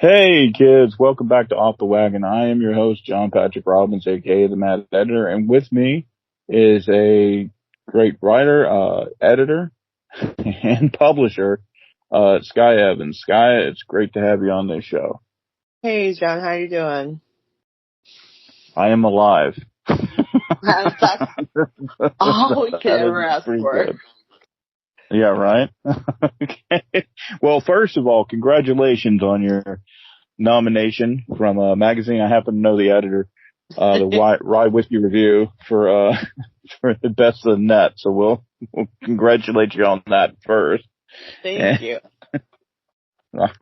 Hey kids, welcome back to Off the Wagon. I am your host, John Patrick Robbins, aka the Mad Editor, and with me is a great writer, editor, and publisher, Skaja Evens. Skaja, it's great to have you on this show. Hey, John, how you doing? I am alive. That's all we could That ever is ask pretty for. good. Yeah, right? Okay. Well, first of all, congratulations on your nomination from a magazine. I happen to know the editor, the Ride Whiskey Review for for the best of the net. So we'll congratulate you on that first. Thank you.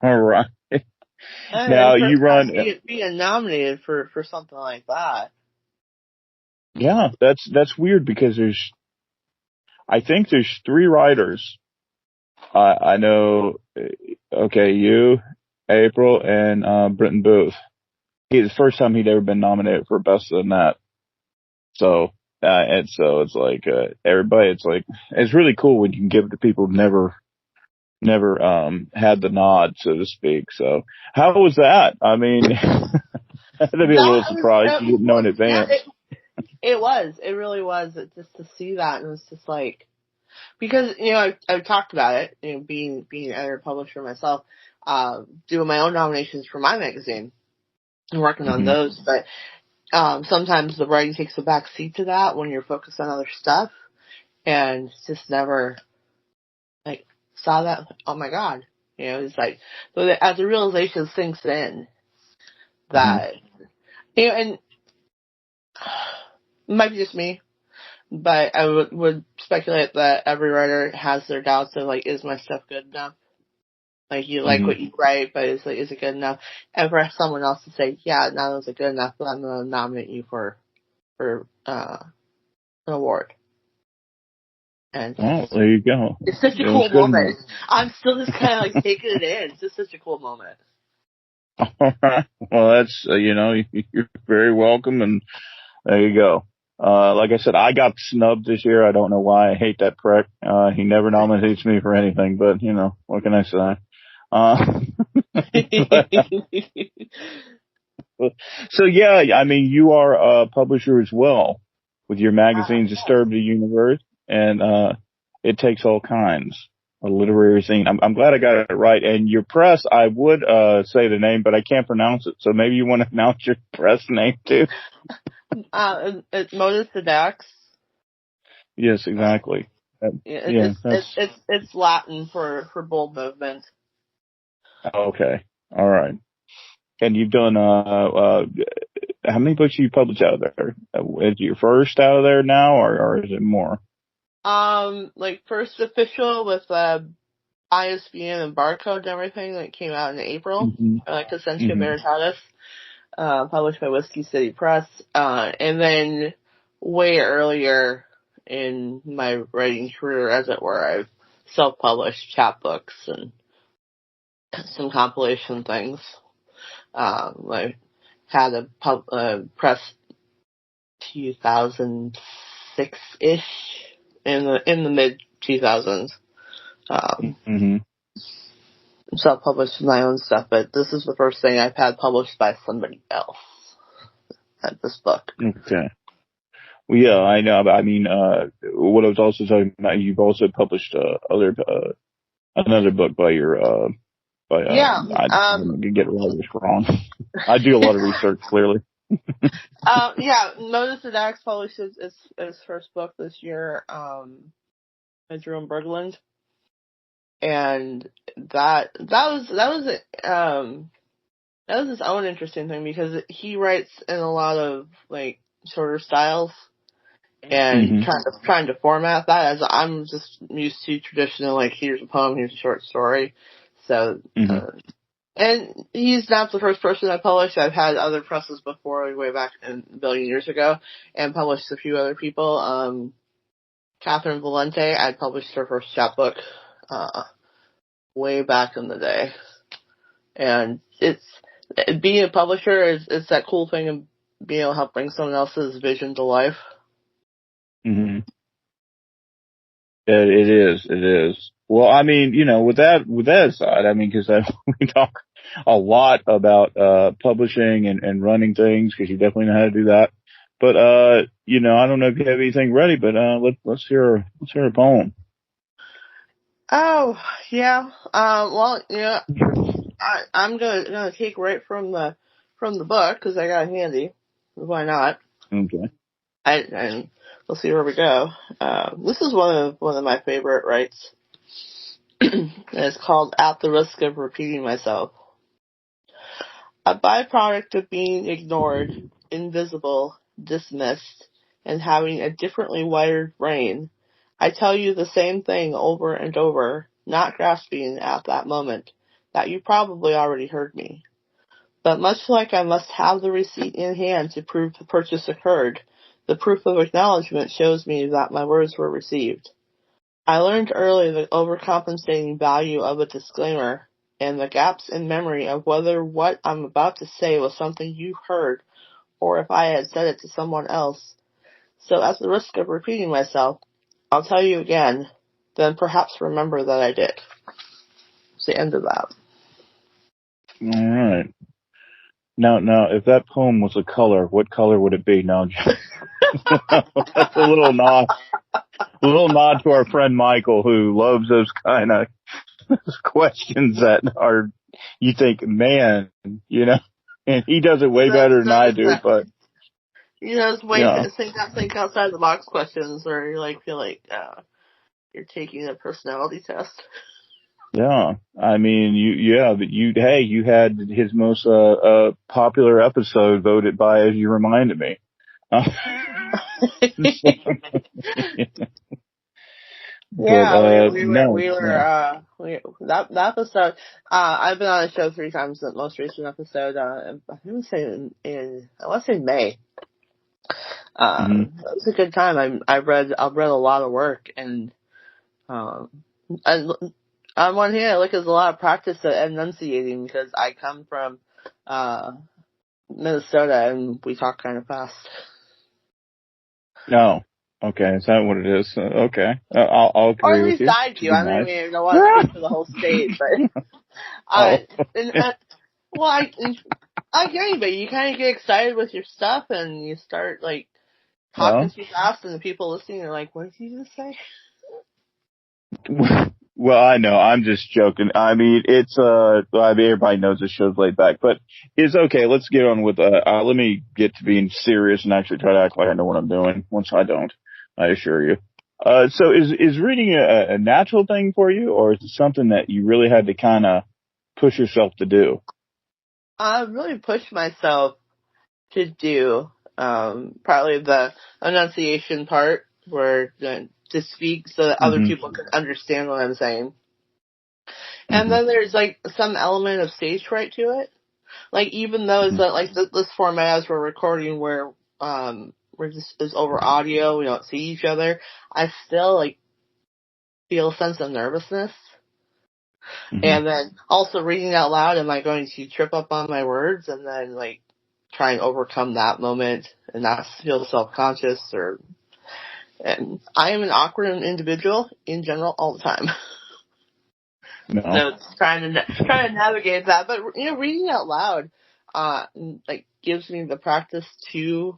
All right. And Now first you time run. being nominated for something like that. Yeah, that's weird because I think there's three writers. I know. Okay, you, April, and Britton Booth. It's the first time he'd ever been nominated for best of the net. So, and so it's like, everybody, it's really cool when you can give it to people who've never, had the nod, so to speak. So how was that? I mean, that'd be a little surprised. You didn't know in advance. It was. It really was. Just to see that, and it was just like, because, I've talked about it, being an editor publisher myself, doing my own nominations for my magazine and working on those, but sometimes the writing takes a back seat to that when you're focused on other stuff, and just never saw that. Oh my God. It's like, so that as the realization sinks in that, and it might be just me, but I would speculate that every writer has their doubts of is my stuff good enough? Like, you like what you write, but is it good enough? And for someone else to say, yeah, not only is it good enough, but I'm going to nominate you for an award. And Oh, there you go. It's such a cool moment. I'm still just kind of taking it in. It's just such a cool moment. All right. Well, that's, you're very welcome, and there you go. Like I said, I got snubbed this year. I don't know why. I hate that prick. He never nominates me for anything, but what can I say? So yeah, I mean, you are a publisher as well with your magazine, Disturb the Universe, and it takes all kinds. A literary scene. I'm glad I got it right. And your press, I would say the name, but I can't pronounce it. So maybe you want to announce your press name too. It's Modus Sedax. Yes, exactly. It's Latin for bold movement. Okay, all right. And you've done how many books you published out of there? Is it your first out of there now, or is it more? First official with ISBN and barcode and everything that came out in April, Essentia Veritatis, published by Whiskey City Press, and then way earlier in my writing career, as it were, I've self-published chapbooks and some compilation things. I had a press 2006-ish, in the mid 2000s. Self-published my own stuff, but this is the first thing I've had published by somebody else. At this book. Okay. Well, yeah, I know. But I mean, what I was also talking about, you've also published another book by your I can get a lot of this wrong. I do a lot of research, clearly. Modus Sedax published his first book this year, by Jerome Berglund, and that was his own interesting thing, because he writes in a lot of shorter styles, and trying to format that, as I'm just used to traditional, here's a poem, here's a short story. So, and he's not the first person I published. I've had other presses before, way back a billion years ago, and published a few other people. Catherine Valente, I published her first chapbook, way back in the day. And being a publisher is that cool thing of being able to help bring someone else's vision to life. It is. Well, I mean, with that aside, I mean, because we a lot about publishing and running things, because you definitely know how to do that. But I don't know if you have anything ready, but let's hear a poem. Oh, yeah. Well, I'm gonna take right from the book because I got it handy. Why not? Okay. And we'll see where we go. This is one of my favorite rights. And it's called "At the Risk of Repeating Myself." A byproduct of being ignored, invisible, dismissed, and having a differently wired brain, I tell you the same thing over and over, not grasping at that moment, that you probably already heard me. But much like I must have the receipt in hand to prove the purchase occurred, the proof of acknowledgement shows me that my words were received. I learned early the overcompensating value of a disclaimer and the gaps in memory of whether what I'm about to say was something you heard or if I had said it to someone else. So at the risk of repeating myself, I'll tell you again, then perhaps remember that I did. It's the end of that. All right. Now, if that poem was a color, what color would it be? Now, that's a little nod to our friend Michael, who loves those kind of questions that are, you think, man, and he does it way better than I do. But It's yeah, think outside the box questions where you feel like you're taking a personality test. yeah. I mean, but you had his most popular episode voted by, as you reminded me. But Yeah, no, yeah. that episode. I've been on the show 3 times. The most recent episode, I want to say I want to say May. Mm-hmm. It was a good time. I've read a lot of work, and and on one hand, I look at a lot of practice at enunciating because I come from Minnesota and we talk kind of fast. No. Okay, is that what it is? Okay, I'll Or agree at with least you. I do. Be I nice. mean, I don't want to speak for the whole state, but Oh, I and well, I get you, but you kind of get excited with your stuff, and you start talking well, too fast, and the people listening are like, "What did you just say?" well, I know. I'm just joking. I mean, everybody knows this show's laid back, but it's okay. Let's get on with. Let me get to being serious and actually try to act like I know what I'm doing. Once I don't, I assure you. So is reading a natural thing for you, or is it something that you really had to kind of push yourself to do? I really pushed myself to do probably the enunciation part, where to speak so that other Mm-hmm. people can understand what I'm saying. And Mm-hmm. then there's some element of stage fright to it. Even though it's this format as we're recording where we're just is over audio, we don't see each other, I still feel a sense of nervousness. Mm-hmm. And then also reading out loud, am I going to trip up on my words and then try and overcome that moment and not feel self-conscious and I am an awkward individual in general all the time. No. So it's trying to navigate that, but reading out loud, gives me the practice to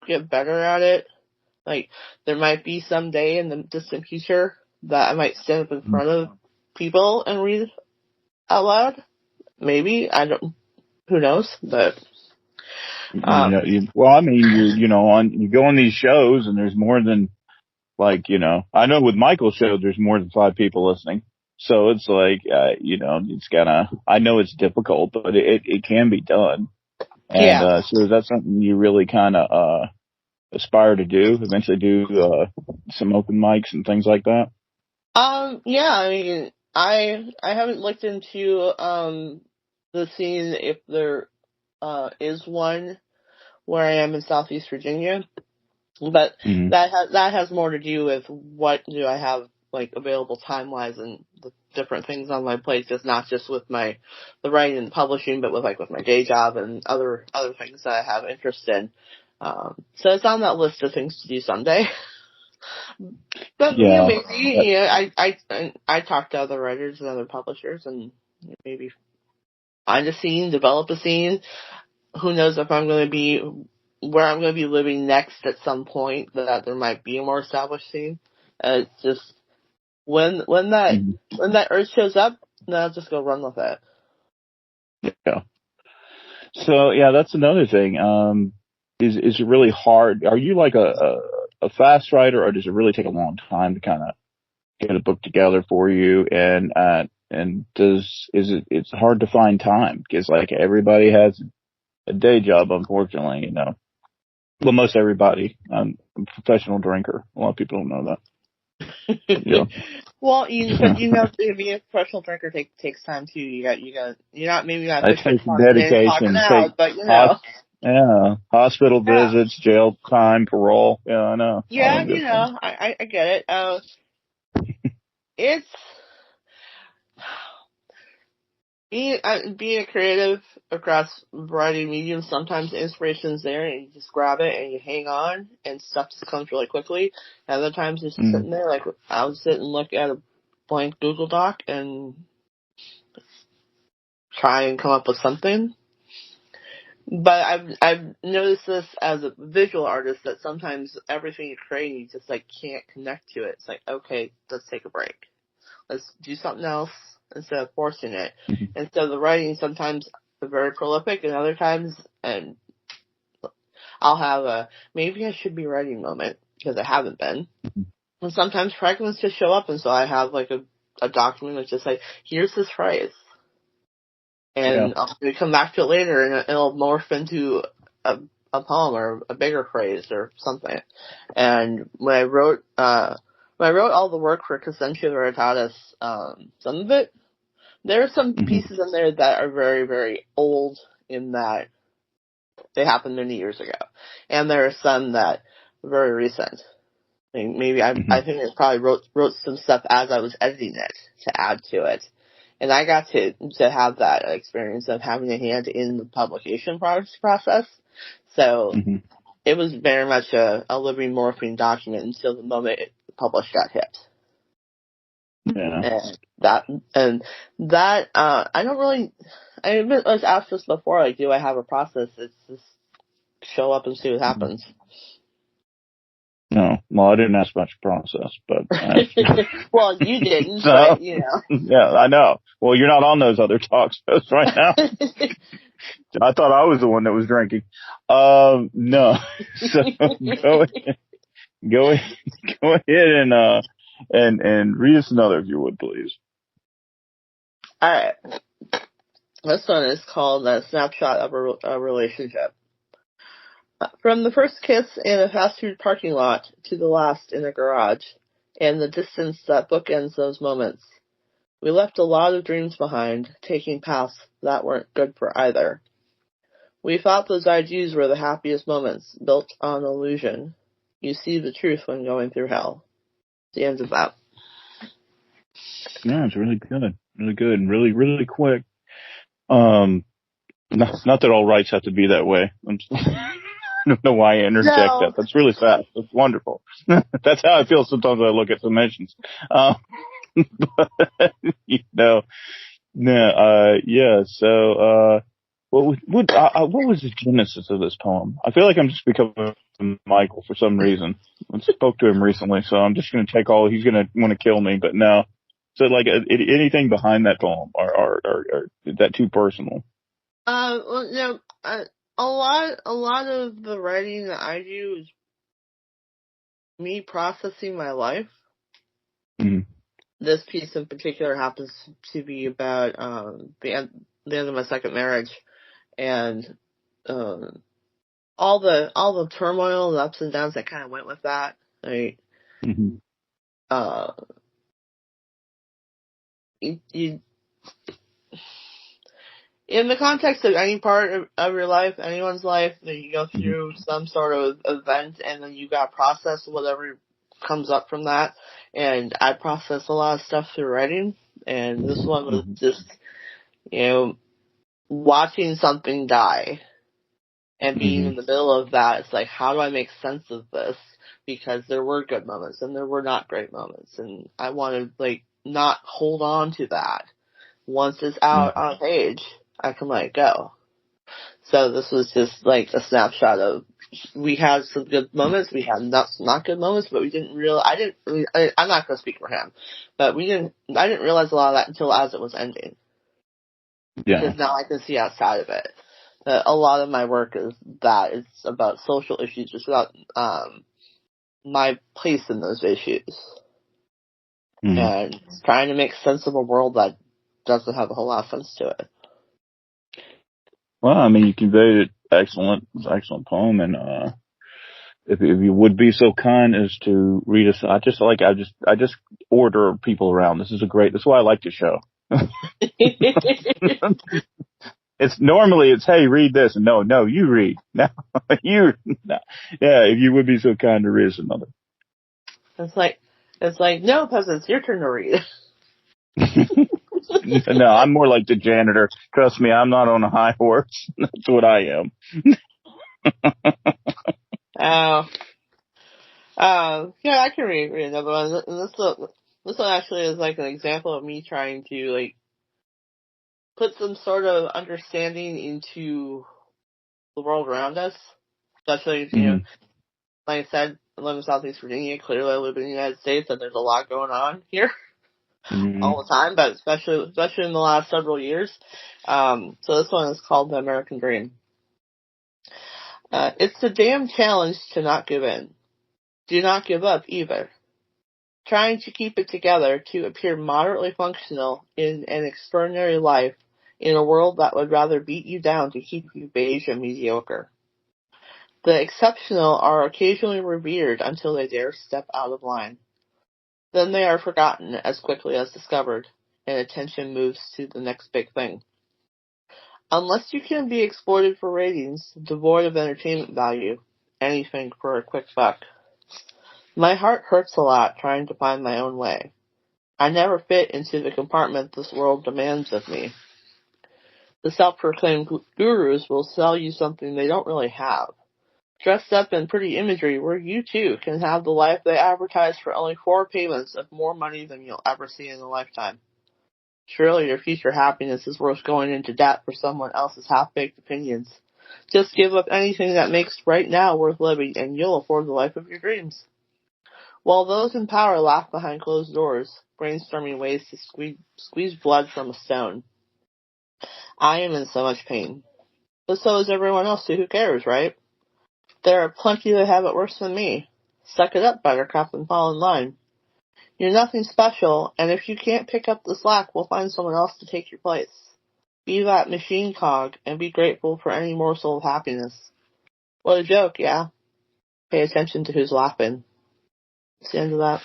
get better at it. There might be some day in the distant future that I might stand up in front of people and read out loud. Maybe I don't. Who knows? But Well, I mean, you go on these shows and there's more than I know with Michael's show, there's more than 5 people listening. So it's it's I know it's difficult, but it can be done. And, yeah, so is that something you really kind of, aspire to do, eventually do, some open mics and things like that? yeah. I mean, I haven't looked into the scene if there is one where I am in Southeast Virginia. But Hmm. that has more to do with what do I have available time wise and the different things on my plate, just not just with the writing and publishing, but with my day job and other things that I have interest in. So it's on that list of things to do someday. But Yeah. maybe I talk to other writers and other publishers and maybe find a scene, develop a scene. Who knows if I'm going to be where I'm going to be living next at some point, that there might be a more established scene. It's just when that urge shows up, then I'll just go run with it. Yeah. So yeah, that's another thing. Is it really hard? Are you like a fast writer, or does it really take a long time to kind of get a book together for you? And it's hard to find time because like everybody has a day job, unfortunately, you know. Well, most everybody. I'm a professional drinker. A lot of people don't know that. Yeah. Well, being a professional drinker takes time too. You're not maybe not It efficient takes talking in, talking dedication. out, but Hospital Yeah. visits, jail time, parole. Yeah, I know. All Yeah, them good things. I get it. It's being a creative across a variety of mediums. Sometimes the inspiration's there and you just grab it and you hang on and stuff just comes really quickly. Other times it's just sitting there, like I'll sit and look at a blank Google Doc and try and come up with something. But I've noticed this as a visual artist, that sometimes everything you create, you just like can't connect to it. It's like, okay, let's take a break. Let's do something else instead of forcing it. Mm-hmm. And so the writing sometimes is very prolific, and other times, and I'll have a maybe I should be writing moment because I haven't been. And sometimes fragments just show up, and so I have like a document that's just like, here's this phrase. Yeah. And I'll come back to it later, and it'll morph into a poem or a bigger phrase or something. And when I wrote all the work for Crescentia Veritatis, some of it, there are some pieces in there that are very, very old in that they happened many years ago, and there are some that are very recent. I mean, maybe I think I probably wrote some stuff as I was editing it to add to it. And I got to have that experience of having a hand in the publication process. So it was very much a living, morphing document until the moment it published got hit. Yeah. And that I don't really. I was asked this before. Like, do I have a process? It's just show up and see what happens. No. Well, I didn't ask much process, but well, you didn't, so, but you know. Yeah, I know. Well, you're not on those other talk shows right now. I thought I was the one that was drinking. No. So go ahead and read us another if you would, please. All right. This one is called a snapshot of a relationship. From the first kiss in a fast food parking lot to the last in a garage, and the distance that bookends those moments, we left a lot of dreams behind, taking paths that weren't good for either. We thought those ideas were the happiest moments, built on illusion. You see the truth when going through hell. The end of that. Yeah, it's really good, and really, really quick. Not that all rights have to be that way. I don't know why I interject that. That's really fast. That's wonderful. That's how I feel sometimes when I look at submissions. But, yeah. So, what was the genesis of this poem? I feel like I'm just becoming Michael for some reason. I spoke to him recently, so I'm just going to take he's going to want to kill me, but no. So, like, anything behind that poem, or is that too personal? Well, a lot of the writing that I do is me processing my life. Mm-hmm. This piece in particular happens to be about the end of my second marriage, and all the turmoil, the ups and downs that kind of went with that. Like, you in the context of any part of your life, anyone's life, that you go through some sort of event, and then you got to process whatever comes up from that. And I process a lot of stuff through writing, and this one was just, watching something die and being in the middle of that. It's like, how do I make sense of this? Because there were good moments and there were not great moments, and I want to not hold on to that. Once it's out on page, I can let it go. So this was just like a snapshot of, we had some good moments, we had not good moments, but we didn't realize, I'm not going to speak for him, but I didn't realize a lot of that until as it was ending. Yeah. Because now I can see outside of it. A lot of my work is that it's about social issues, just about my place in those issues, and trying to make sense of a world that doesn't have a whole lot of sense to it. Well, I mean, you conveyed it excellent. It's an excellent poem, and if you would be so kind as to read us, I just order people around. This is why I like the show. It's hey, read this, and no, you read. No, yeah, if you would be so kind to read us another. It's like, no, peasants, your turn to read. No, I'm more like the janitor. Trust me, I'm not on a high horse. That's what I am. Yeah, I can read another one. This one actually is like an example of me trying to like put some sort of understanding into the world around us, especially, like I said, I live in Southeast Virginia. Clearly, I live in the United States, and there's a lot going on here all the time, but especially in the last several years. So this one is called The American Dream. It's a damn challenge to not give in. Do not give up either. Trying to keep it together to appear moderately functional in an extraordinary life in a world that would rather beat you down to keep you beige and mediocre. The exceptional are occasionally revered until they dare step out of line. Then they are forgotten as quickly as discovered, and attention moves to the next big thing. Unless you can be exploited for ratings, devoid of entertainment value, anything for a quick buck. My heart hurts a lot trying to find my own way. I never fit into the compartment this world demands of me. The self-proclaimed gurus will sell you something they don't really have. Dressed up in pretty imagery where you too can have the life they advertise for only 4 payments of more money than you'll ever see in a lifetime. Surely your future happiness is worth going into debt for someone else's half-baked opinions. Just give up anything that makes right now worth living and you'll afford the life of your dreams. While those in power laugh behind closed doors, brainstorming ways to squeeze blood from a stone, I am in so much pain. But so is everyone else, so who cares, right? There are plenty that have it worse than me. Suck it up, buttercup, and fall in line. You're nothing special, and if you can't pick up the slack, we'll find someone else to take your place. Be that machine cog, and be grateful for any morsel of happiness. What a joke, yeah? Pay attention to who's laughing. That's the end of that.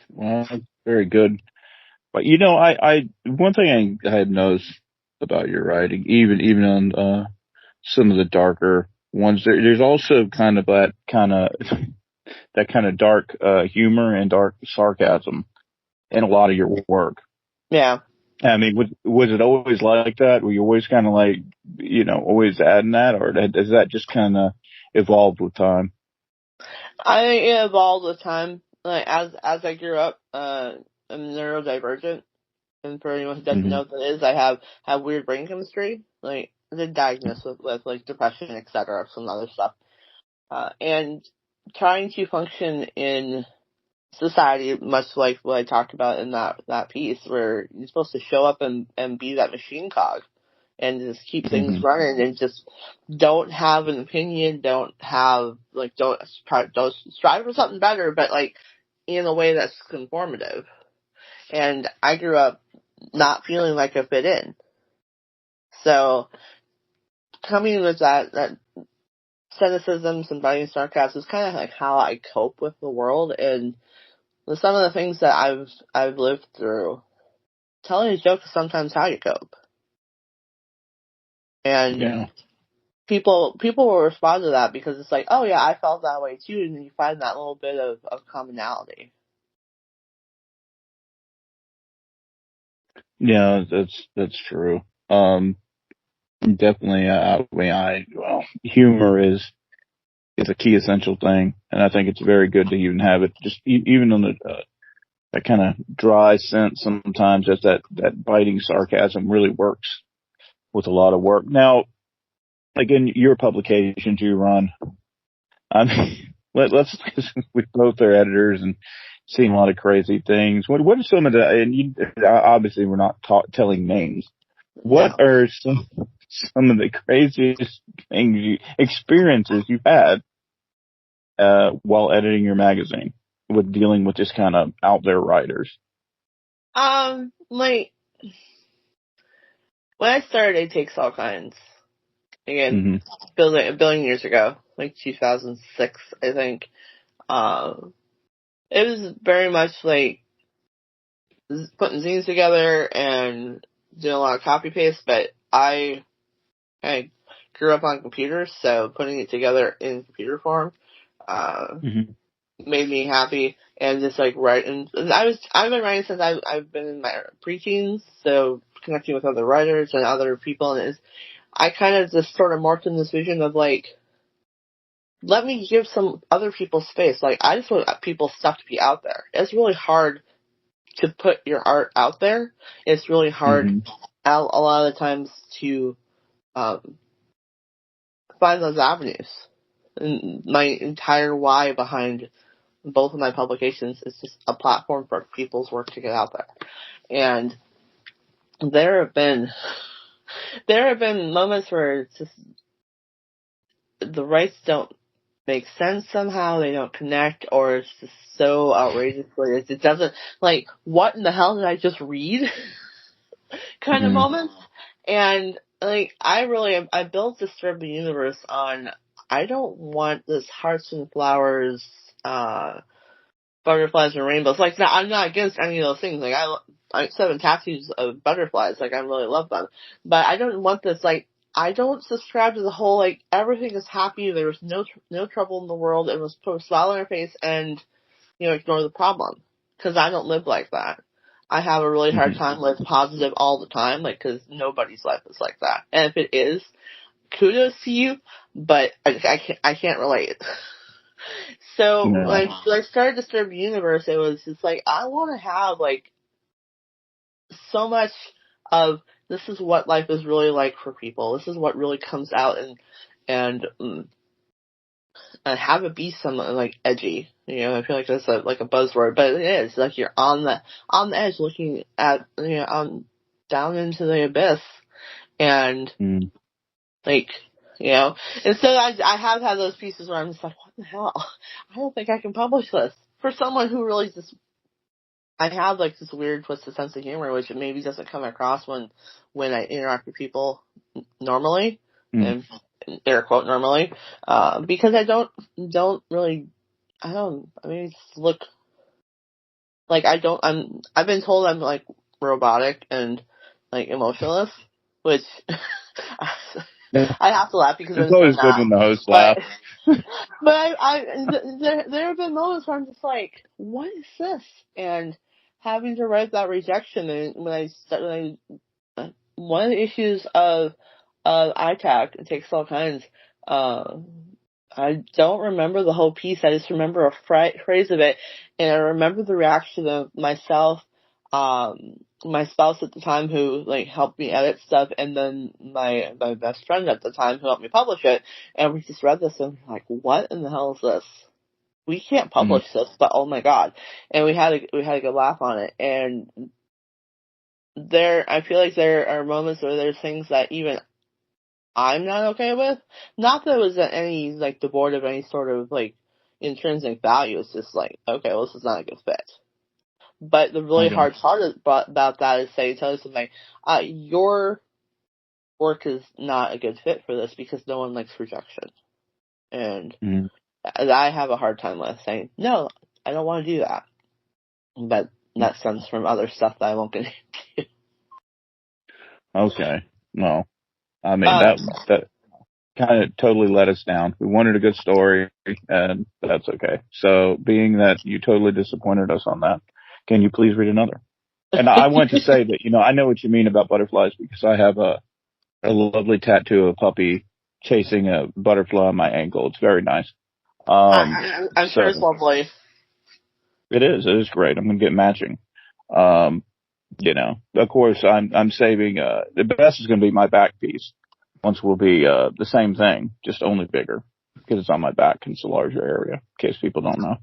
Well, very good. But I one thing I had noticed about your writing, even on some of the darker ones, there's also kind of that kind of dark humor and dark sarcasm in a lot of your work. Yeah. I mean, was it always like that? Were you always kind of like, always adding that, or has that just kind of evolved with time? I think it evolved with time. Like as I grew up, I'm neurodivergent, and for anyone who doesn't know what that is, I have weird brain chemistry. Like I've been diagnosed with like depression, etc., some other stuff, and trying to function in society, much like what I talked about in that piece, where you're supposed to show up and be that machine cog and just keep things running and just don't have an opinion, don't strive for something better, but like in a way that's conformative. And I grew up not feeling like I fit in. So coming with that cynicism, some biting sarcasm is kind of like how I cope with the world, and some of the things that I've lived through. Telling a joke is sometimes how you cope. And people will respond to that because it's like, oh yeah, I felt that way too, and you find that little bit of commonality. Yeah, that's true. Definitely. Humor is a key essential thing, and I think it's very good to even have it. Just even on the that kind of dry sense sometimes, that biting sarcasm really works with a lot of work. Now, again, your publications you run, I mean, let's we both are editors and seen a lot of crazy things. What are some of the, and you, obviously we're not telling names. What No. are some of the craziest experiences you've had while editing your magazine with dealing with this kind of out there writers? Like when I started, it takes all kinds. Again, Mm-hmm. a billion years ago, like 2006, I think. Um, it was very much like putting zines together and doing a lot of copy paste, but I grew up on computers, so putting it together in computer form, Mm-hmm. made me happy. And just like writing, I've been writing since I've been in my preteens, so connecting with other writers and other people, and I kind of just sort of morphed in this vision of like, let me give some other people space. Like, I just want people's stuff to be out there. It's really hard to put your art out there. It's really hard Mm-hmm. a lot of the times to um, find those avenues. And my entire why behind both of my publications is just a platform for people's work to get out there. And there have been moments where it's just the rights don't make sense somehow, they don't connect, or it's just so outrageously, it doesn't, like, what in the hell did I just read? kind of Mm-hmm. moments. And, like, I built Disturb the Universe on, I don't want this hearts and flowers, butterflies and rainbows. Like, I'm not against any of those things. Like, I 7 tattoos of butterflies. Like, I really love them. But I don't want this, like, I don't subscribe to the whole, like, everything is happy, there's no trouble in the world, and let's put a smile on our face and, ignore the problem. Because I don't live like that. I have a really hard time with positive all the time, like, because nobody's life is like that. And if it is, kudos to you, but I can't relate. So No. when I started Disturb the Universe, it was just like, I want to have like so much of this is what life is really like for people. This is what really comes out, and have it be something like edgy. I feel like that's like a buzzword, but it is like you're on the edge, looking at down into the abyss, and Mm. like, and so I have had those pieces where I'm just like, what the hell? I don't think I can publish this. For someone who really just, I have like this weird twisted sense of humor, which maybe doesn't come across when I interact with people normally, Mm. and air quote normally, because I don't really, I mean, just look, like I've been told I'm like robotic and like emotionless, which I have to laugh because It's I'm so always good not. when the hosts But laugh. there have been moments where I'm just like, what is this? And having to write that rejection, and one of the issues of ITAC, it takes all kinds. Uh, I don't remember the whole piece. I just remember a phrase of it, and I remember the reaction of myself, my spouse at the time who like helped me edit stuff, and then my best friend at the time who helped me publish it. And we just read this and we're like, what in the hell is this? We can't Mm. publish this, but oh my god! And we had a good laugh on it. And I feel like there are moments where there's things that even I'm not okay with. Not that it was any, like, devoid of any sort of, like, intrinsic value. It's just like, okay, well, this is not a good fit. But the really Okay. hard part about that is saying, tell something, your work is not a good fit for this because no one likes rejection. And Mm. I have a hard time with saying, no, I don't want to do that. But that stems from other stuff that I won't get into. Okay. No. I mean, Um, that kind of totally let us down. We wanted a good story, and that's okay. So, being that you totally disappointed us on that, can you please read another? And I want to say that, I know what you mean about butterflies because I have a lovely tattoo of a puppy chasing a butterfly on my ankle. It's very nice. I'm sure it's So, lovely. It is. It is great. I'm going to get matching. Um, of course, I'm saving, the best is going to be my back piece. Once will be, the same thing, just only bigger because it's on my back and it's a larger area in case people don't know.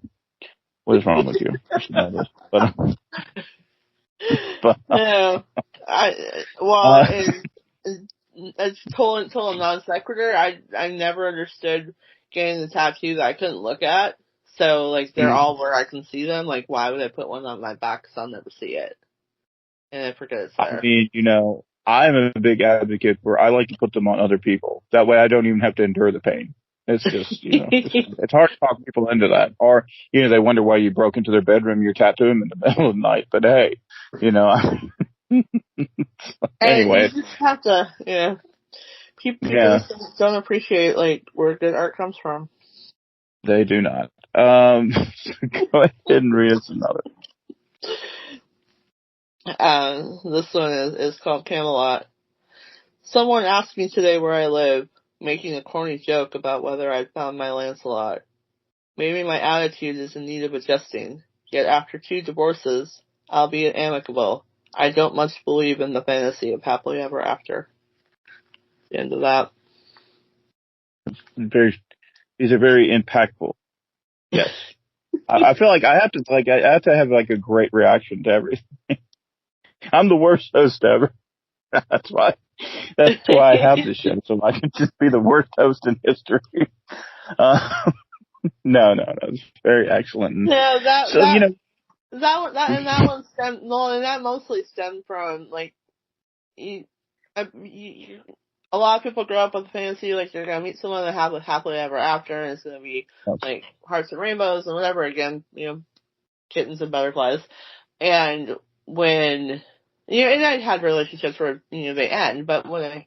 What is wrong with you? You should know this. But, No, uh, it's total non sequitur. I never understood getting the tattoo that I couldn't look at. So like they're all where I can see them. Like why would I put one on my back? Because I'll never see it, and I forget it's I there. mean, I'm a big advocate for, I like to put them on other people. That way I don't even have to endure the pain. It's just, it's hard to talk people into that. Or, they wonder why you broke into their bedroom, you're tattooing them in the middle of the night. But hey, And you anyway, just have to, people yeah, just don't appreciate like where good art comes from. they do not. Go ahead and read us another. This one is called Camelot. Someone asked me today where I live, making a corny joke about whether I'd found my Lancelot. Maybe my attitude is in need of adjusting, yet after 2 divorces, albeit amicable, I don't much believe in the fantasy of happily ever after. The end of that. These are very impactful. Yes. I feel like I have to have like a great reaction to everything. I'm the worst host ever. That's why I have this show, so I can just be the worst host in history. Uh, no, it's very excellent. And Yeah, so, that one stemmed. No, and that mostly stemmed from like a lot of people grow up with fantasy like they're gonna meet someone and have a happily ever after, and it's gonna be like hearts and rainbows and whatever. Again, kittens and butterflies. And when and I had relationships where they end, but when I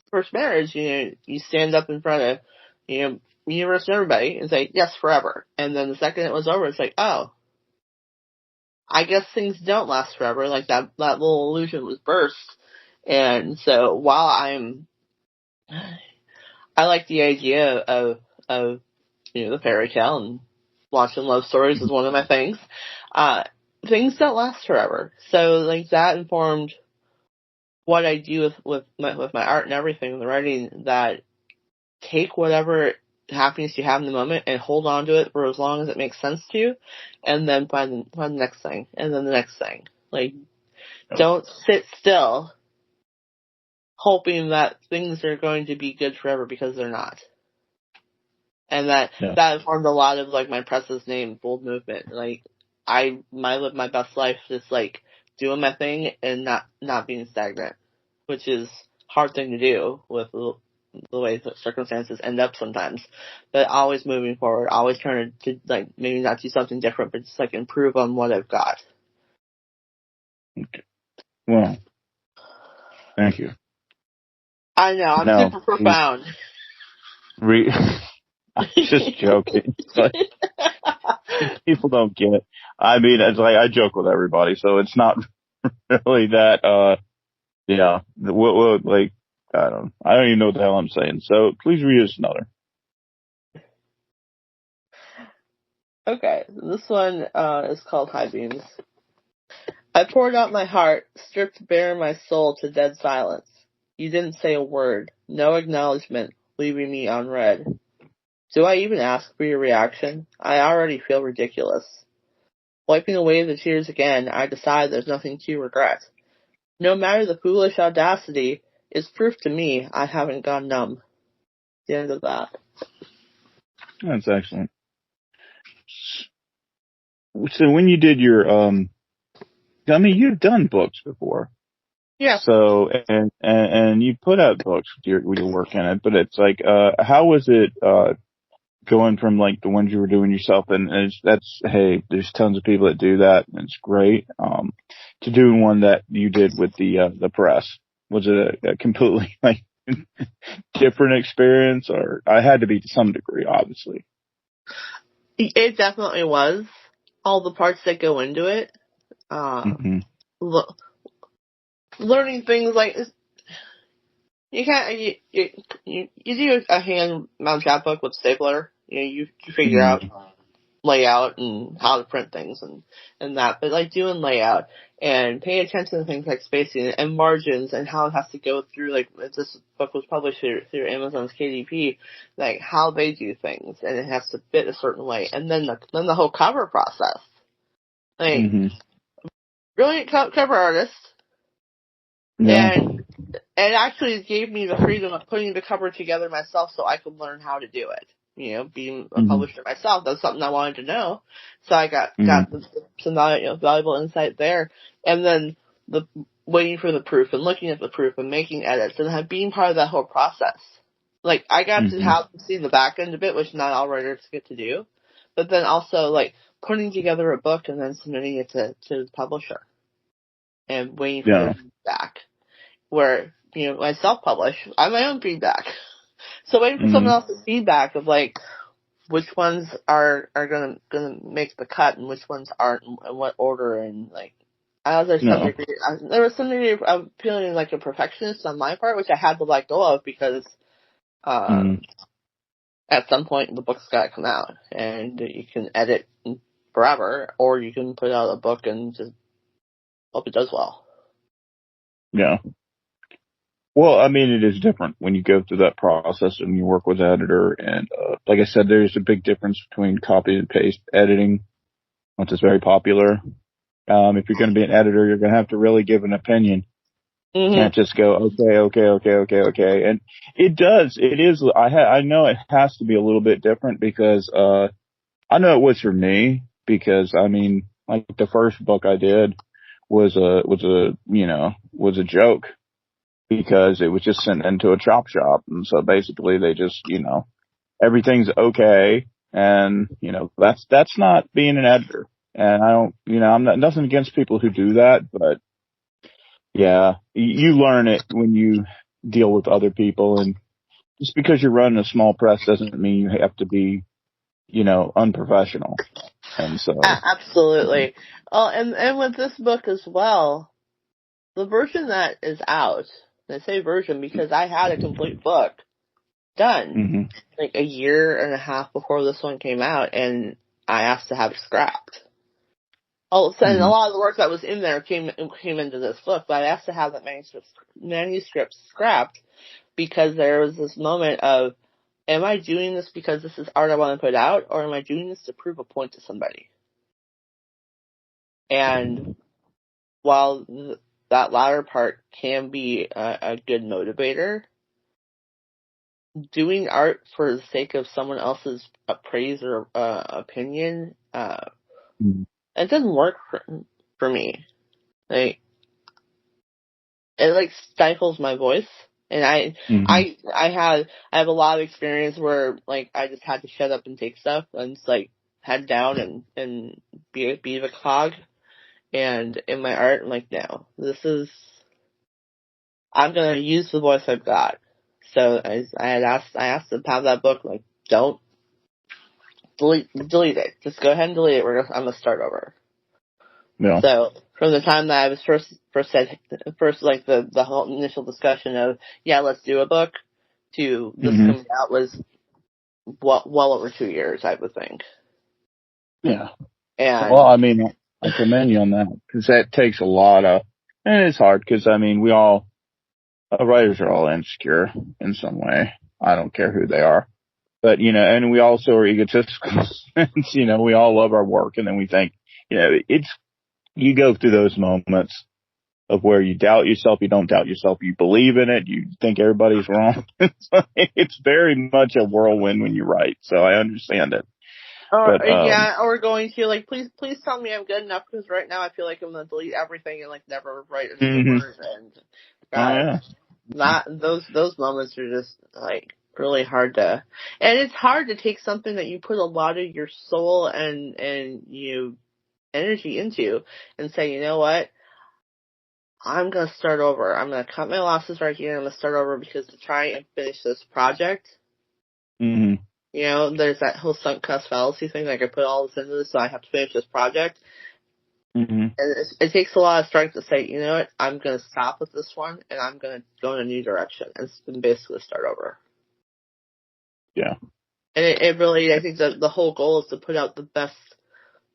first marriage, you stand up in front of universe and everybody and say yes forever, and then the second it was over, it's like, oh, I guess things don't last forever. Like that little illusion was burst. And so while I like the idea of the fairy tale and watching love stories is one of my things. Things don't last forever. So like that informed what I do with my art and everything, the writing, that take whatever happiness you have in the moment and hold on to it for as long as it makes sense to you, and then find the next thing, and then the next thing. Like, don't sit still hoping that things are going to be good forever, because they're not. And that informed a lot of like my press's name, Bold Movement. Like, I live my best life just like doing my thing and not being stagnant, which is a hard thing to do with the way that circumstances end up sometimes. But always moving forward, always trying to like maybe not do something different, but just like improve on what I've got. Okay. Well, thank you. I know, I'm super profound. I'm just joking, but people don't get it. I mean, it's like I joke with everybody, so it's not really that. Like I don't even know what the hell I'm saying. So please read us another. Okay, this one is called High Beams. I poured out my heart, stripped bare my soul to dead silence. You didn't say a word, no acknowledgement, leaving me unread. Do I even ask for your reaction? I already feel ridiculous. Wiping away the tears again, I decide there's nothing to regret. No matter the foolish audacity, it's proof to me I haven't gone numb. The end of that. That's excellent. So when you did your, I mean, you've done books before. Yeah. So, and you put out books with your work in it, but it's like, how was it, going from like the ones you were doing yourself, and hey, there's tons of people that do that, and it's great, to doing one that you did with the press? Was it a completely like different experience, or I had to be to some degree, obviously? It definitely was. All the parts that go into it. Learning things like you can't you do a hand mount chapbook with stapler. You figure out layout and how to print things and that, but like doing layout and paying attention to things like spacing and margins and how it has to go through, like if this book was published through Amazon's KDP, like how they do things, and it has to fit a certain way, and then the whole cover process. Like, brilliant cover artist, Yeah. and it actually gave me the freedom of putting the cover together myself so I could learn how to do it. You know, being a publisher myself, that's something I wanted to know. So I got some valuable insight there. And then the waiting for the proof and looking at the proof and making edits and being part of that whole process. Like, I got to see the back end of it, which not all writers get to do. But then also, like, putting together a book and then submitting it to the publisher and waiting for their feedback. Where, you know, I self-publish, I have my own feedback. So waiting for someone else's feedback of, like, which ones are gonna make the cut and which ones aren't, and what order, and, like, there was some degree of feeling like a perfectionist on my part, which I had to let go of because, at some point the book's gotta come out, and you can edit forever, or you can put out a book and just hope it does well. Yeah. Well, I mean, it is different when you go through that process and you work with an editor. And like I said, there's a big difference between copy and paste editing, which is very popular. If you're going to be an editor, you're going to have to really give an opinion. You can't just go, okay. And it is, I know it has to be a little bit different because, I know it was for me because, I mean, like the first book I did was a joke because it was just sent into a chop shop. And so basically they just, everything's okay. And, that's not being an editor. And I don't, I'm not, nothing against people who do that, but yeah, you learn it when you deal with other people. And just because you're running a small press doesn't mean you have to be, unprofessional. And so. Absolutely. Oh, and with this book as well, the version that is out, I say version because I had a complete book done like a year and a half before this one came out, and I asked to have it scrapped. All of a sudden, a lot of the work that was in there came into this book, but I asked to have that manuscript scrapped because there was this moment of, am I doing this because this is art I want to put out, or am I doing this to prove a point to somebody? And while that latter part can be a good motivator, doing art for the sake of someone else's praise or opinion, it doesn't work for me. Like, it like stifles my voice, and I have a lot of experience where like I just had to shut up and take stuff and just like head down and be the cog. And in my art, I'm like, no, I'm gonna use the voice I've got. So I asked to have that book, like, don't delete it. Just go ahead and delete it. I'm gonna start over. Yeah. So from the time that I was first like the whole initial discussion of, yeah, let's do a book, to this coming out was well over 2 years, I would think. Yeah. And Well, I mean, I commend you on that because that takes a lot of, and it's hard because I mean, writers are all insecure in some way. I don't care who they are, but and we also are egotistical. We all love our work, and then we think, you go through those moments of where you doubt yourself, you don't doubt yourself, you believe in it, you think everybody's wrong. It's very much a whirlwind when you write, so I understand it. Or going to like, please tell me I'm good enough, because right now I feel like I'm gonna delete everything and like never write a single word. And God, those moments are just like really hard to, and it's hard to take something that you put a lot of your soul and energy into and say, you know what, I'm gonna start over. I'm gonna cut my losses right here. I'm gonna start over because to try and finish this project. There's that whole sunk cost fallacy thing. Like, I put all this into this, so I have to finish this project. And it takes a lot of strength to say, you know what, I'm going to stop with this one, and I'm going to go in a new direction and basically start over. Yeah. And it really, I think that the whole goal is to put out the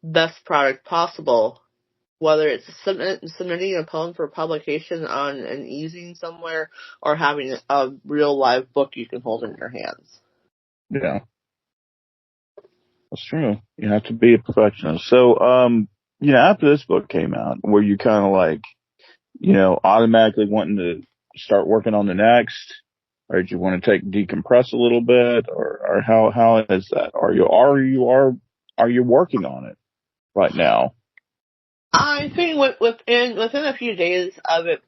best product possible. Whether it's submitting a poem for publication on an easing somewhere or having a real live book you can hold in your hands. Yeah. That's true. You have to be a perfectionist. So, after this book came out, were you kind of like, automatically wanting to start working on the next? Or did you want to decompress a little bit? Or how is that? Are you working on it right now? I think within a few days of it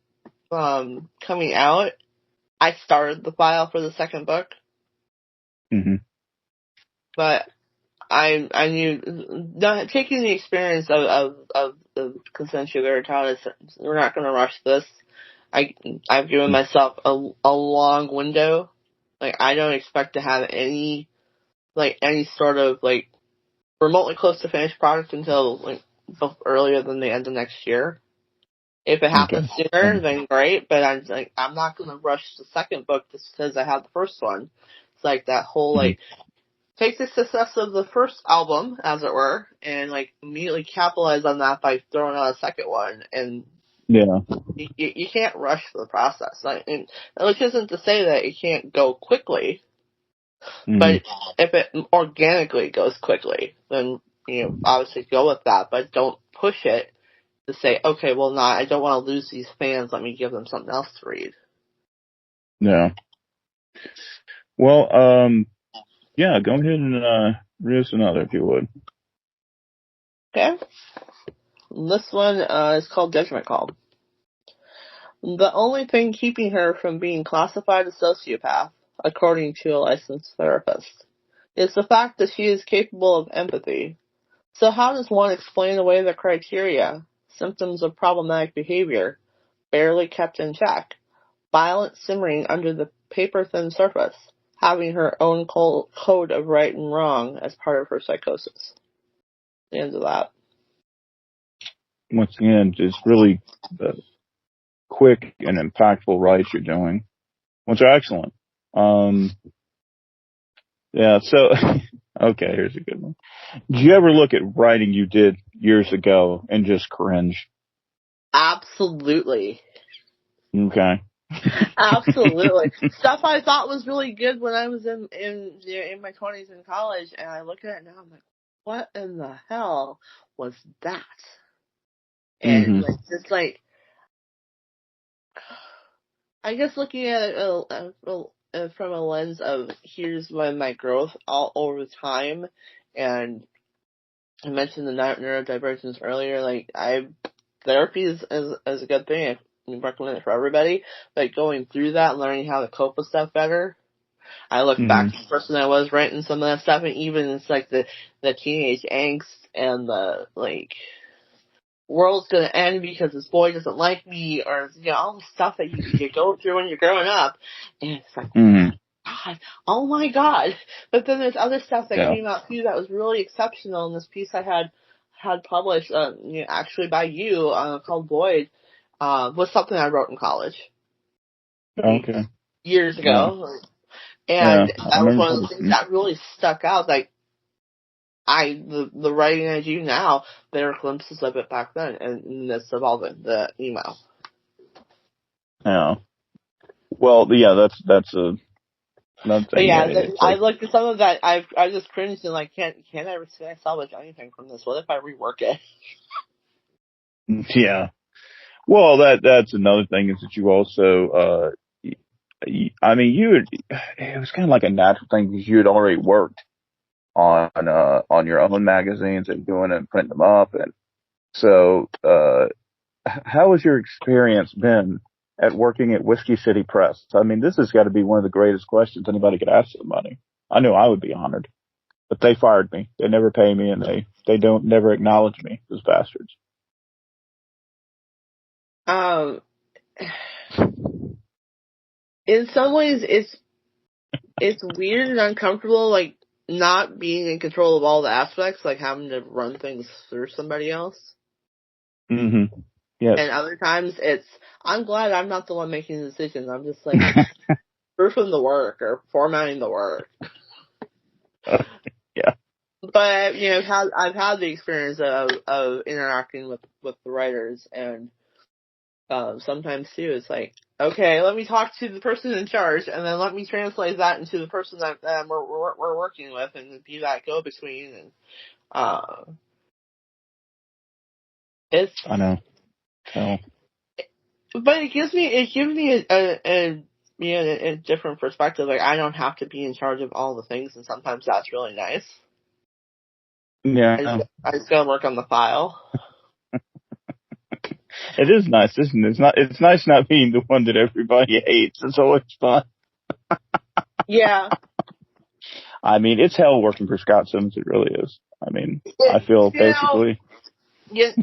coming out, I started the file for the second book. Mm-hmm. But I knew taking the experience of the Consensual Veritatis, we're not going to rush this. I've given myself a long window. Like, I don't expect to have any sort of remotely close to finished product until earlier than the end of next year. If it happens sooner, then great. But I'm not going to rush the second book just because I have the first one. It's like that whole take the success of the first album, as it were, and immediately capitalize on that by throwing out a second one. And yeah, you can't rush the process. Which isn't to say that it can't go quickly, but if it organically goes quickly, then obviously go with that. But don't push it to say, okay, well, I don't want to lose these fans. Let me give them something else to read. Yeah. Well, yeah, go ahead and read us another if you would. Okay. This one is called Judgment Call. The only thing keeping her from being classified as sociopath, according to a licensed therapist, is the fact that she is capable of empathy. So how does one explain away the criteria? Symptoms of problematic behavior, barely kept in check, violence simmering under the paper-thin surface, having her own code of right and wrong as part of her psychosis. The end of that. Once again, just really quick and impactful writes you're doing, which are excellent. Yeah, so, okay, here's a good one. Did you ever look at writing you did years ago and just cringe? Absolutely. Okay. Absolutely. Stuff I thought was really good when I was in my 20s in college, and I look at it now, I'm like, what in the hell was that? And I guess looking at it from a lens of here's my growth all over time, and I mentioned the neurodivergence earlier. Therapy is a good thing. I recommend it for everybody. But going through that and learning how to cope with stuff better, I look back to the person I was writing some of that stuff, and even it's the teenage angst and the world's gonna end because this boy doesn't like me, or all the stuff that you go through when you're growing up, and it's like, God, oh my God! But then there's other stuff that came out too that was really exceptional. And this piece I had published, actually by you, called Void, was something I wrote in college. Okay. Years ago. And that was one of the things that really stuck out. The writing I do now, there are glimpses of it back then, and this of all the email. Yeah. Well, yeah, that's another thing. But yeah, I looked at some of that. I just cringed and can't I salvage anything from this? What if I rework it? Yeah. Well, that's another thing is that you also, I mean, it was kind of like a natural thing because you had already worked on your own magazines and doing it and printing them up. And so, how has your experience been at working at Whiskey City Press? I mean, this has got to be one of the greatest questions anybody could ask somebody. I knew I would be honored, but they fired me. They never pay me, and they don't never acknowledge me, those bastards. In some ways, it's weird and uncomfortable, not being in control of all the aspects, having to run things through somebody else. Mm-hmm. Yes. And other times I'm glad I'm not the one making the decisions. I'm just proofing the work or formatting the work. But I've had the experience of interacting with the writers, and sometimes too it's like, okay, let me talk to the person in charge, and then let me translate that into the person that we're working with, and be that go between. And it's I know. Hell. But it gives me a different perspective. Like, I don't have to be in charge of all the things, and sometimes that's really nice. Yeah. I just gotta work on the file. It is nice, isn't it? It's nice not being the one that everybody hates. It's always fun. Yeah. I mean, it's hell working for Scott Simmons. It really is. I mean, I feel basically. Just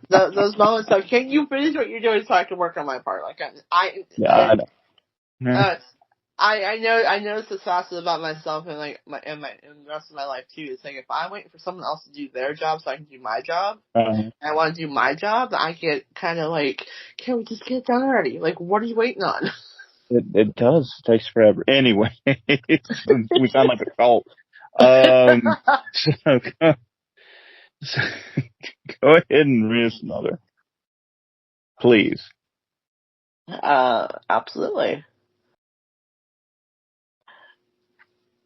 those moments of, can you finish what you're doing so I can work on my part? Like, I know. Yeah. I know success is about myself, and like and the rest of my life too. It's like, if I'm waiting for someone else to do their job so I can do my job, I want to do my job, I get kind of like, can we just get it done already? Like, what are you waiting on? It does. It takes forever. Anyway, we sound like a cult. So, so go ahead and read us another, please. Absolutely.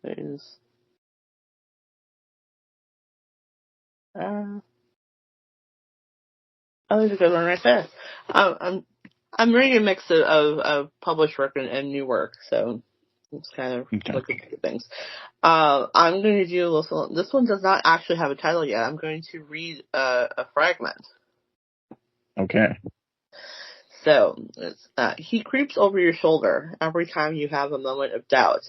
There's there's a good one right there. I'm reading a mix of published work and new work, so it's kind of looking at things. I'm going to do this one. This one does not actually have a title yet. I'm going to read a fragment. Okay. So, he creeps over your shoulder every time you have a moment of doubt.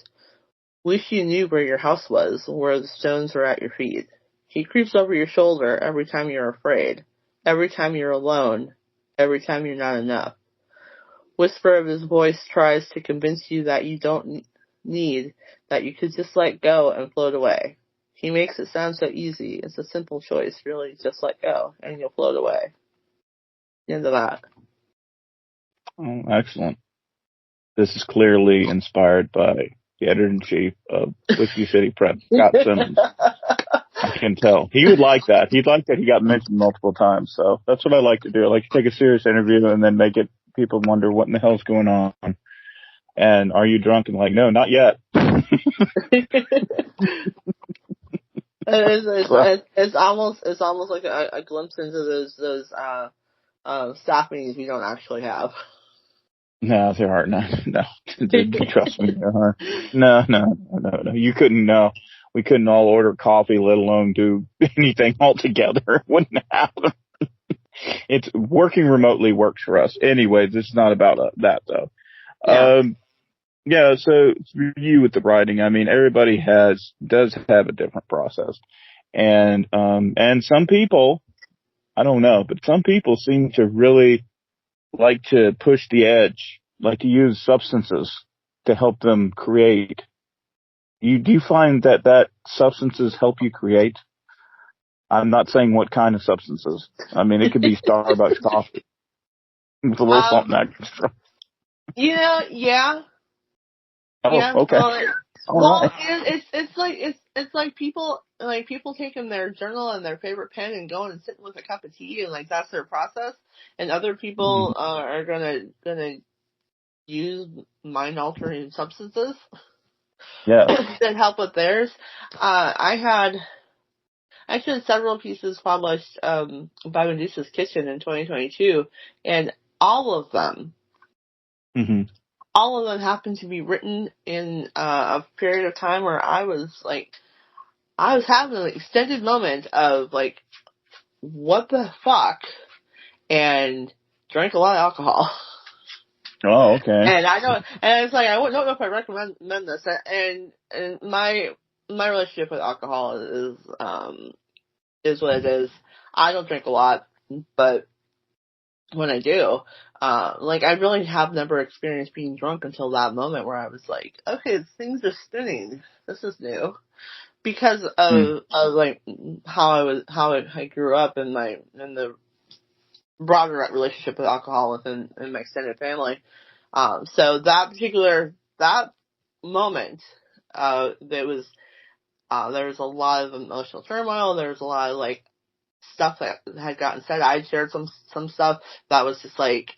Wish you knew where your house was, where the stones were at your feet. He creeps over your shoulder every time you're afraid, every time you're alone, every time you're not enough. Whisper of his voice tries to convince you that you don't need, that you could just let go and float away. He makes it sound so easy. It's a simple choice, really. Just let go, and you'll float away. The end of that. Oh, excellent. This is clearly inspired by the editor-in-chief of Whiskey City Press, Scott Simmons. I can tell. He would like that. He'd like that he got mentioned multiple times. So that's what I like to do. I like to take a serious interview and then make it people wonder what in the hell's going on. And are you drunk? And like, no, not yet. It's almost like a glimpse into those staff meetings we don't actually have. No, there are none. No, trust me. No. You couldn't. No, we couldn't all order coffee, let alone do anything altogether. Wouldn't happen. It's working remotely works for us. Anyway, this is not about that though. Yeah. Yeah. So for you with the writing, I mean, everybody does have a different process, and some people, I don't know, but some people seem to really like to push the edge, like to use substances to help them create. Do you find that substances help you create? I'm not saying what kind of substances. I mean, it could be Starbucks coffee with a little something extra. Yeah. Oh, Yeah. okay. All right. It's like people taking their journal and their favorite pen and going and sitting with a cup of tea, and like that's their process, and other people are gonna use mind altering substances that help with theirs. I had several pieces published by Medusa's Kitchen in 2022, and all of them happened to be written in a period of time where I was having an extended moment of like, what the fuck, and drank a lot of alcohol. Oh, okay. And it's like, I don't know if I recommend this. And my relationship with alcohol is what it is. I don't drink a lot, but when I do, I really have never experienced being drunk until that moment where I was like, okay, things are spinning. This is new. Because of like how I grew up in the broader relationship with alcohol within my extended family. So that moment, that was There was a lot of emotional turmoil. There was a lot of, like, stuff that had gotten said. I shared some stuff that was just, like,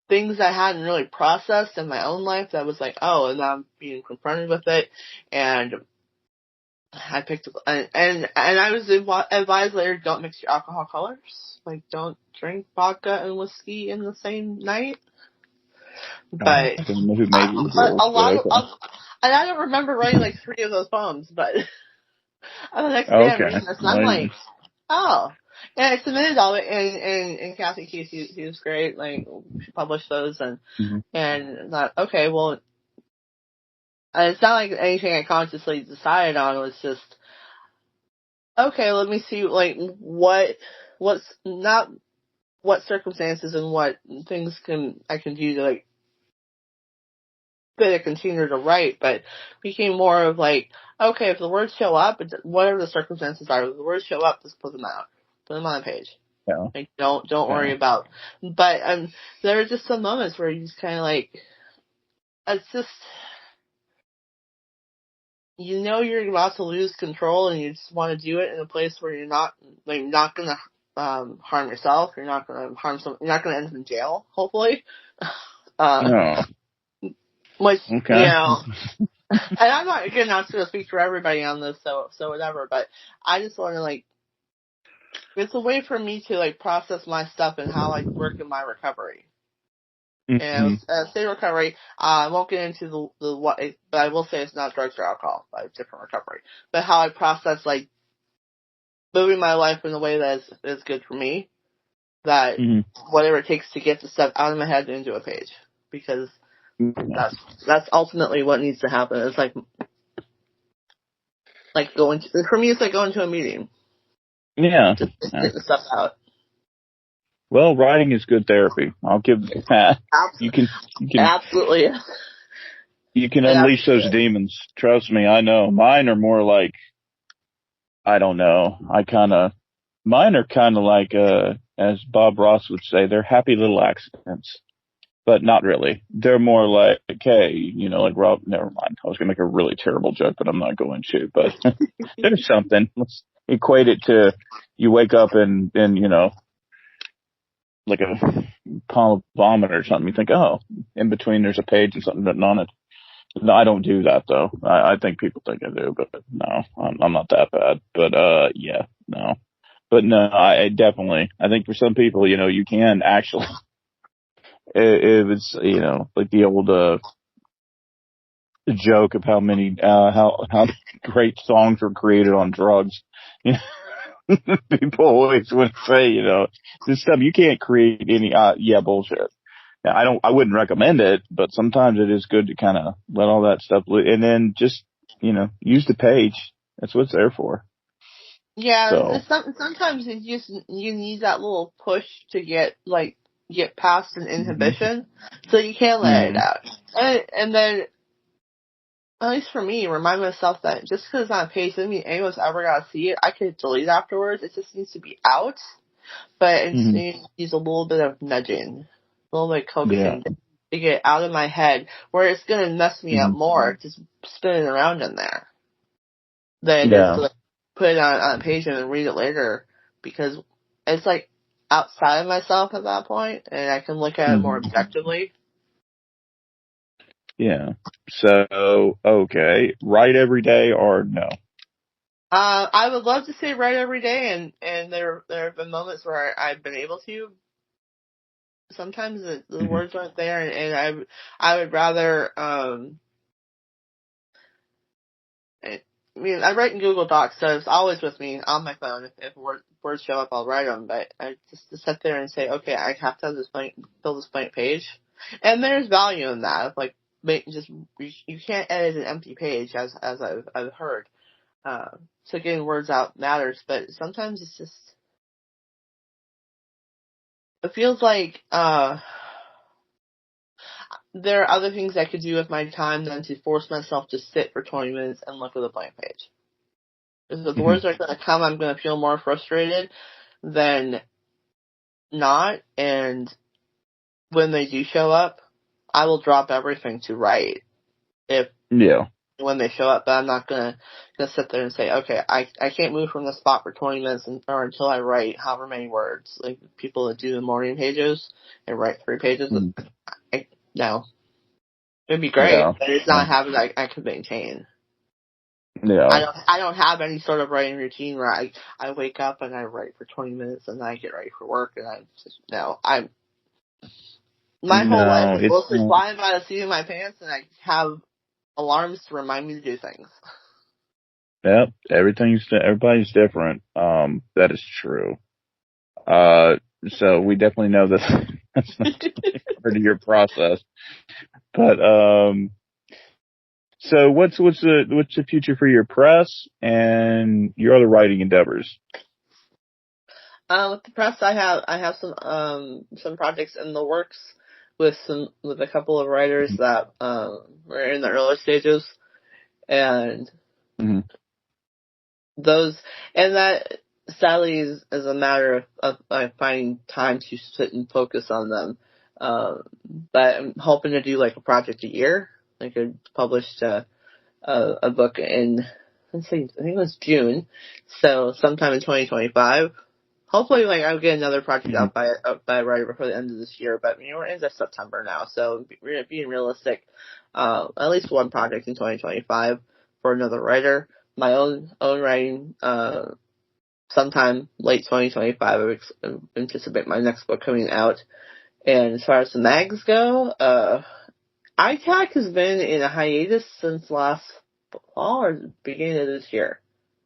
things I hadn't really processed in my own life that was like, oh, and now I'm being confronted with it. And I picked up, and I was advised later, don't mix your alcohol colors. Like, don't drink vodka and whiskey in the same night. But I don't know who made these rules, a but lot okay. and I don't remember writing like 3 of those poems, but the next day I'm Okay. reading this and I'm like, oh. And I submitted all of it, and Kathy Keith, he was great. Like, she published those, and thought, okay, well, it's not like anything I consciously decided on. It was just, okay, let me see, like, what's not what circumstances and what things I can do to, like, fit a container to write, but became more of like, okay, if the words show up, whatever the circumstances are, if the words show up, just put them out. Put them on the page. Yeah. Like, don't worry about. But there are just some moments where you just kind of like, it's just, you know, you're about to lose control, and you just want to do it in a place where you're not gonna harm yourself. You're not gonna harm you're not gonna end up in jail, hopefully. No. Which, Okay. you know, and I'm not going to speak for everybody on this, so whatever. But I just want to, like, it's a way for me to, like, process my stuff and how I work in my recovery. And say recovery, I won't get into the what, but I will say it's not drugs or alcohol, but it's different recovery. But how I process, like, moving my life in a way that is good for me, that whatever it takes to get the stuff out of my head and into a page, because that's ultimately what needs to happen. It's like for me, it's like going to a meeting. Yeah. Just get the stuff out. Well, writing is good therapy. I'll give that. You can Absolutely. You can unleash those demons. Trust me, I know. Mine are more like, I don't know. Mine are kind of like, as Bob Ross would say, they're happy little accidents, but not really. They're more like, hey, you know, like Rob, never mind. I was going to make a really terrible joke, but I'm not going to, but there's something. Let's equate it to, you wake up and, you know, like a pile of vomit or something. You think, oh, in between there's a page and something written on it. No, I don't do that though. I think people think I do, but no, I'm not that bad. But, yeah, no. But no, I definitely, I think for some people, you know, you can actually, it was, you know, like the old, joke of how many, how great songs were created on drugs. You know, people always would say, you know, this stuff, you can't create any, yeah, bullshit. I wouldn't recommend it, but sometimes it is good to kind of let all that stuff, and then just, you know, use the page. That's what it's there for. Yeah, so. Sometimes you need that little push to get past an inhibition, so you can let it out. And then, at least for me, remind myself that just because it's on a page doesn't mean anyone's ever gotta see it. I could delete afterwards. It just needs to be out. But it needs a little bit of nudging, a little bit of coaxing to get out of my head, where it's going to mess me up more just spinning around in there than it is to, like, put it on a page and then read it later, because it's like outside of myself at that point, and I can look at it more objectively. Yeah. So, okay, write every day or no? I would love to say write every day, and there have been moments where I've been able to. Sometimes the words aren't there, and I would rather, I mean, I write in Google Docs, so it's always with me on my phone. If words show up, I'll write them, but I just to sit there and say, okay, I have to have fill this blank page. And there's value in that. Like, you can't edit an empty page, as I've heard. So getting words out matters, but sometimes it's just, it feels like, there are other things I could do with my time than to force myself to sit for 20 minutes and look at a blank page. If the words are going to come, I'm going to feel more frustrated than not. And when they do show up, I will drop everything to write. If when they show up, but I'm not gonna sit there and say, okay, I can't move from the spot for 20 minutes or until I write however many words. Like people that do the morning pages and write 3 pages. No, it'd be great, Yeah. but it's not a habit I could maintain. Yeah. I don't have any sort of writing routine where I wake up and I write for 20 minutes and then I get ready for work and my whole life No, is it's mostly flying by the seat of my pants, and I have alarms to remind me to do things. yep. Everybody's different. That is true. So we definitely know that that's not part of your process. But so what's the future for your press and your other writing endeavors? With the press, I have some projects in the works with a couple of writers that were in the early stages, and Mm-hmm. that sadly is a matter of finding time to sit and focus on them. But I'm hoping to do like a project a year. I could publish a book in, let's see, I think it was June, so sometime in 2025. Hopefully, like I'll get another project out by right before the end of this year. But we're into September now, so being realistic, at least one project in 2025 for another writer. My own writing, sometime late 2025. I anticipate my next book coming out. And as far as the mags go, ITAC has been in a hiatus since last fall or beginning of this year,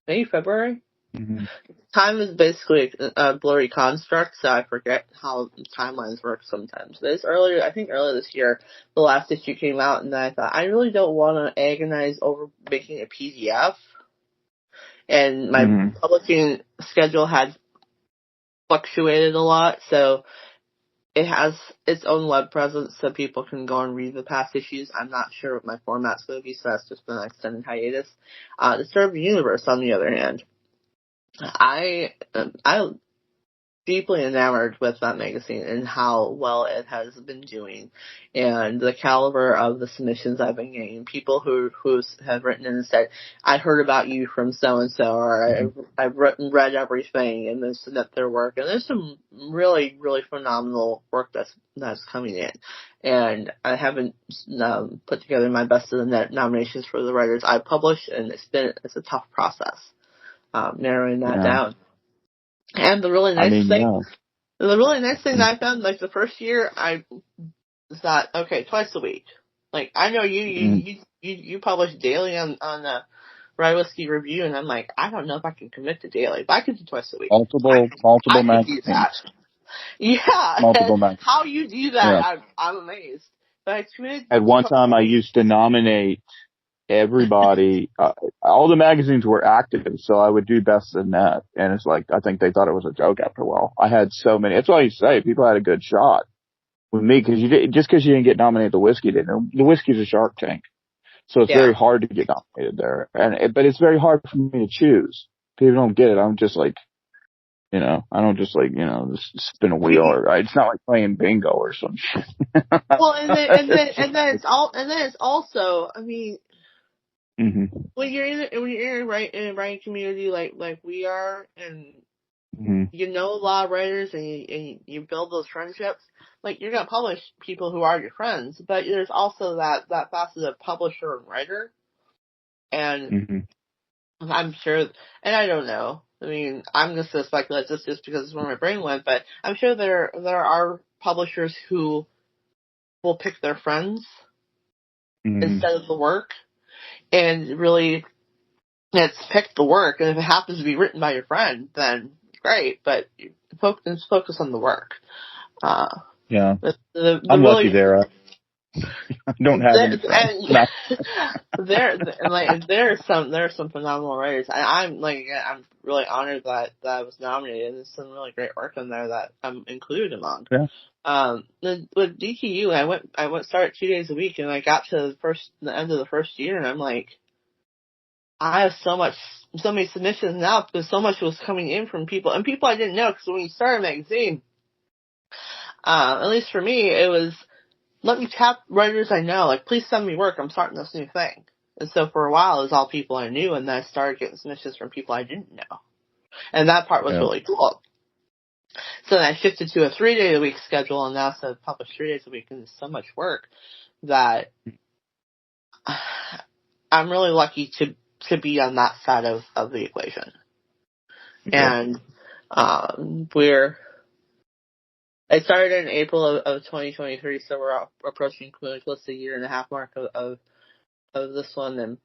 maybe February. Mm-hmm. Time is basically a blurry construct, so I forget how timelines work sometimes. But I think earlier this year, the last issue came out, and I thought, I really don't want to agonize over making a PDF. And my Mm-hmm. publishing schedule had fluctuated a lot, so it has its own web presence so people can go and read the past issues. I'm not sure what my format's going to be, so that's just been an extended hiatus. The Serve Universe, on the other hand, I deeply enamored with that magazine and how well it has been doing, and the caliber of the submissions I've been getting. People who have written in and said, "I heard about you from so and so," or "I've read everything," and then submit their work. And there's some really really phenomenal work that's coming in, and I haven't put together my best of the net nominations for the writers I publish, and it's a tough process narrowing that Yeah. down. And the really I nice mean, thing yeah. that I found, like the first year, I thought, okay, twice a week. Like I know you publish daily on the Rye Whiskey Review, and I'm like, I don't know if I can commit to daily, but I could do twice a week. Multiple I could do that. magazines. Yeah, Multiple magazines. how you do Yeah. that, I'm amazed. But I committed At to one twice time, a I week. used to nominate everybody. All the magazines were active, so I would do best in net. And it's like, I think they thought it was a joke after a while. I had so many. That's why you say people had a good shot with me because just because you didn't get nominated, the whiskey didn't. The whiskey's a Shark Tank, so it's very Yeah. hard to get nominated there. But it's very hard for me to choose. People don't get it. I'm just like, I don't just like, just spin a wheel it's not like playing bingo or some shit. Well, and then it's also, I mean, Mm-hmm. when you're in a writing community like we are, and Mm-hmm. you know a lot of writers, and you build those friendships, like you're gonna publish people who are your friends, but there's also that facet of publisher and writer, and Mm-hmm. I'm sure, and I don't know. I mean, I'm just gonna speculate this just because it's where my brain went, but I'm sure there are publishers who will pick their friends Mm-hmm. instead of the work, and really it's pick the work, and if it happens to be written by your friend, then great, but focus on the work. Yeah. The I'm lucky really there. I don't have there any friends. and No. there are some phenomenal writers. I'm really honored that I was nominated. There's some really great work in there that I'm included among. Yeah. With DTU, I went started 2 days a week, and I got to the end of the first year, and I'm like, I have so many submissions now because so much was coming in from people, and people I didn't know, because when you start a magazine, at least for me, it was, let me tap writers I know, like, please send me work, I'm starting this new thing. And so for a while, it was all people I knew, and then I started getting submissions from people I didn't know. And that part was really cool. So then I shifted to a 3-day-a-week schedule, and now so I publish 3 days a week, and it's so much work that I'm really lucky to be on that side of the equation. And I started in April of 2023, so we're approaching close to a 1.5 mark of this one,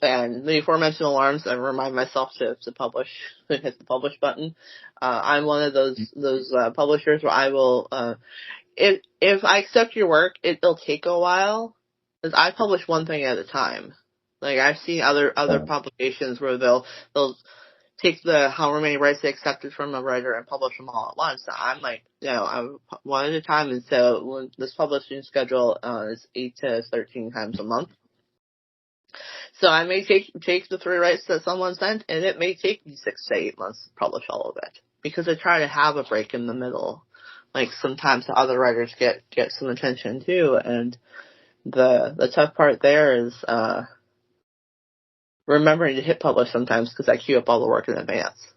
and the aforementioned alarms, I remind myself to publish, to hit the publish button. I'm one of those publishers where I will, if I accept your work, it'll take a while, because I publish one thing at a time. Like, I've seen other publications where they'll take however many rights they accepted from a writer and publish them all at once. I'm like, I'm one at a time, and so when this publishing schedule is 8 to 13 times a month. So I may take the 3 rights that someone sent, and it may take me 6 to 8 months to publish all of it, because I try to have a break in the middle. Like, sometimes the other writers get some attention too, and the tough part there is remembering to hit publish sometimes, because I queue up all the work in advance.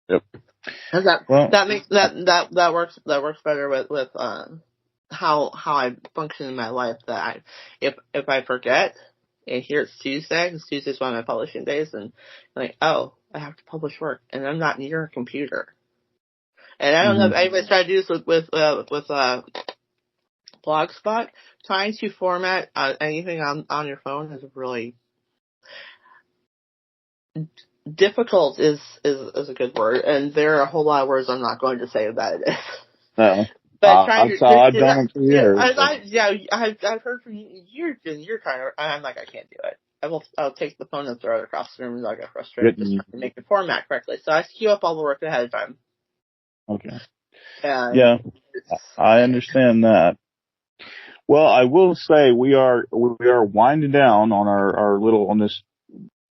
Yep. And that works better with how I function in my life. That if I forget, and here it's Tuesday, because Tuesday's one of my publishing days, and I'm like, oh, I have to publish work, and I'm not near a computer. And I don't know if anybody's tried to do this with Blogspot. Trying to format anything on your phone is really difficult. Is a good word, and there are a whole lot of words I'm not going to say that it is. No. But trying to, I've done it for years. I've heard for years, and you're trying to. I'm like, I can't do it. I'll take the phone and throw it across the room, and I'll get frustrated just trying to make the format correctly. So I queue up all the work ahead of time. Okay. And I understand that. Well, I will say we are winding down on our little, on this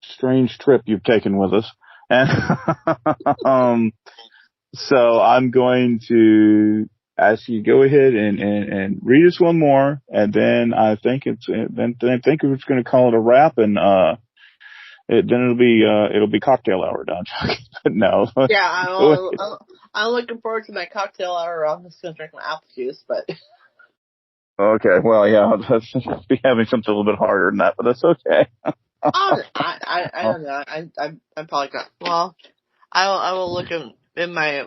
strange trip you've taken with us, and so I'm going to ask you to go ahead and read us one more, and then I think we're just going to call it a wrap, and then it'll be cocktail hour down. But no. Yeah, I'm looking forward to my cocktail hour. I'm just going to drink my apple juice, but. Okay, well, yeah, I'll be having something a little bit harder than that, but that's okay. I don't know. I'm probably got. Well, I will look in my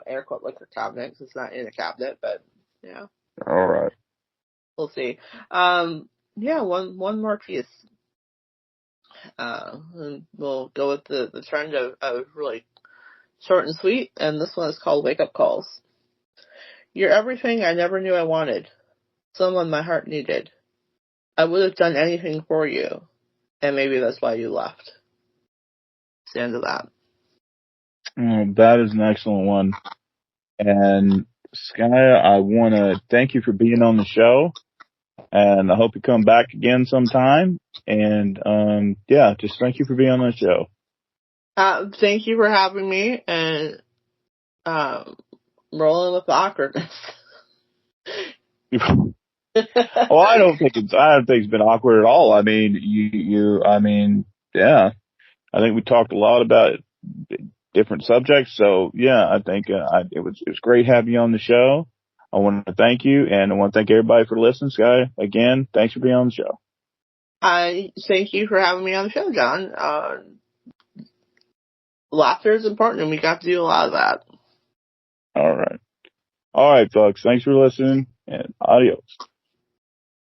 air quote liquor cabinet, because it's not in a cabinet, but yeah. All right. We'll see. One more piece. And we'll go with the trend of really short and sweet, and this one is called Wake Up Calls. You're everything I never knew I wanted. Someone my heart needed. I would have done anything for you, and maybe that's why you left. It's the end of that. That is an excellent one. And Skaja, I want to thank you for being on the show, and I hope you come back again sometime. And just thank you for being on the show. Thank you for having me, and rolling with the awkwardness. Oh, I don't think it's been awkward at all. I mean, I think we talked a lot about different subjects. So yeah, I think it was great having you on the show. I want to thank you, and I want to thank everybody for listening. Skaja, again, thanks for being on the show. I thank you for having me on the show, John. Laughter is important, and we got to do a lot of that. All right, folks. Thanks for listening, and adios.